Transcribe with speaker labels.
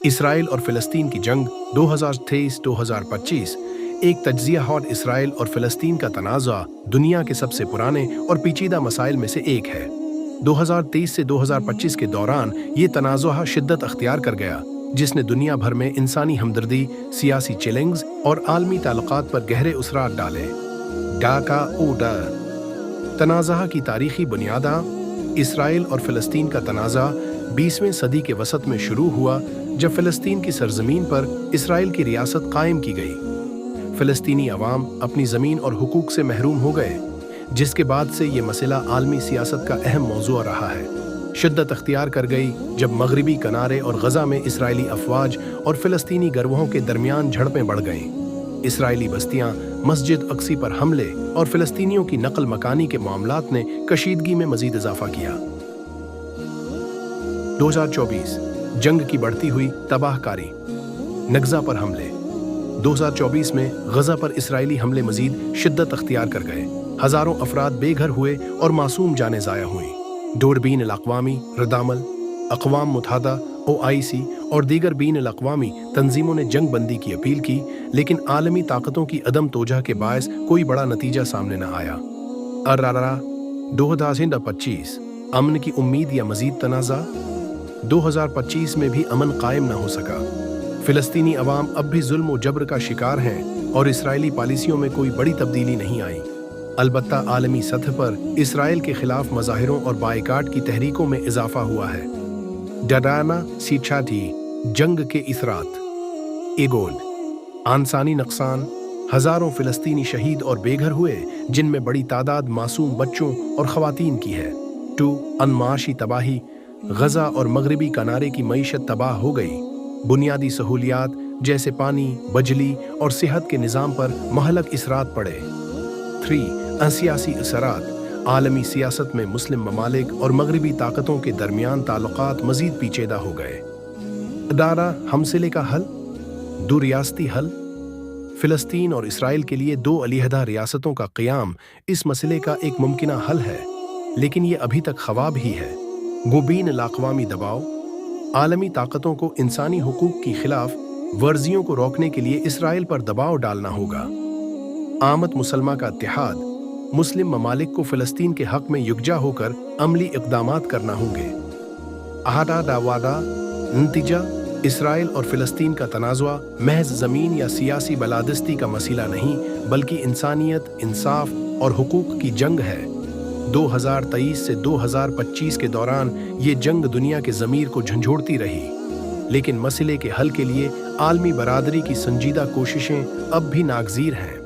Speaker 1: Israel और फ़िलिस्तीन की जंग 2023-2025 एक तज्ज़िया हॉट। इसराइल और फ़िलिस्तीन का तनाज़ा दुनिया के सबसे पुराने और पेचीदा मसाइल में से एक है। 2023 से 2025 के दौरान ये तनाज़ा शिद्दत अख्तियार कर गया, जिसने दुनिया भर में इंसानी हमदर्दी, सियासी चैलेंज और आलमी ताल्लुकात पर गहरे असरात डाले। डाका ओडर तनाज़ा की तारीखी बुनियादा। इसराइल और फ़िलिस्तीन का तनाज़ा 20वीं सदी के वसत में शुरू हुआ, जब फ़िलिस्तीन की सरजमीन पर इसराइल की रियासत कायम की गई। फ़िलिस्तीनी अवाम अपनी ज़मीन और हुकूक से महरूम हो गए, जिसके बाद से ये मसला आलमी सियासत का अहम मौज़ू रहा है। शिद्दत अख्तियार कर गई जब मगरबी किनारे और गज़ा में इसराइली अफवाज और फ़िलिस्तीनी गिरोहों के दरमियान झड़पें बढ़ गईं। इसराइली बस्तियां, मस्जिद अक्सी पर हमले और फ़िलिस्तीनियों की नकल मकानी के मामलात ने कशीदगी में मज़ीद इजाफा किया। 2024 जंग की बढ़ती हुई तबाहकारी। नगज़ा पर हमले। 2024 में गज़ा पर इसराइली हमले मज़ीद शिद्दत अख्तियार कर गए। हज़ारों अफराद बेघर हुए और मासूम जानें ज़ाया हुईं। दूरबीन अल-अक़वामी, रदामल, अक़वाम मुत्तहिदा, OIC और दीगर बीन अल-अक़वामी तंजीमों ने जंग बंदी की अपील की, लेकिन आलमी ताकतों की अदम तोजह के बायस कोई बड़ा नतीजा सामने न आया। 2025 अमन की उम्मीद या मज़ीद तनाज़ा। 2025 में भी अमन कायम न हो सका। फ़िलिस्तीनी अवाम अब भी जुल्म और जबर का शिकार हैं और इसराइली पॉलिसियों में कोई बड़ी तब्दीली नहीं आई। अलबत्ता आलमी सतह पर इसराइल के खिलाफ मज़ाहिरों और बाइकाट की तहरीकों में इजाफा हुआ है। डडाना सीछाटी जंग के इसरात। एगोल आंसानी नुकसान। हज़ारों फ़िलिस्तीनी शहीद और बेघर हुए, जिनमें बड़ी तादाद मासूम बच्चों और ख़वातीन की है। 2 अनमाशी तबाही। गज़ा और मगरबी किनारे की मईशत तबाह हो गई। बुनियादी सहूलियात जैसे पानी, बिजली और सेहत के निज़ाम पर महलक इसरात पड़े। 3 सियासी असरात। आलमी सियासत में मुस्लिम ममालिक और मगरबी ताकतों के दरमियान ताल्लुकात मज़ीद पेचीदा हो गए। अदारा हमसिले का हल। दो रियासती हल। फ़िलिस्तीन और इसराइल के लिए 2 अलहदा रियासतों का क़याम इस मसले का एक मुमकिना हल है, लेकिन ये अभी तक ख्वाब ही है। गुबीन अल-अक़वामी दबाव। आलमी ताकतों को इंसानी हुकूक की खिलाफ वर्जियों को रोकने के लिए इसराइल पर दबाव डालना होगा। आमत मुसलमा का इत्तेहाद। मुस्लिम ममालिक को फ़िलिस्तीन के हक़ में युकजा होकर अमली इक़दामात करना होंगे। अहदा दावादा नतीजा। इसराइल और फ़िलिस्तीन का तनाज़ुआ महज ज़मीन या सियासी बलादिस्ती का मसला नहीं, बल्कि इंसानियत, इंसाफ और हुकूक की जंग है। 2023 से 2025 के दौरान ये जंग दुनिया के ज़मीर को झंझोड़ती रही, लेकिन मसले के हल के लिए आलमी बरादरी की संजीदा कोशिशें अब भी नागज़ीर हैं।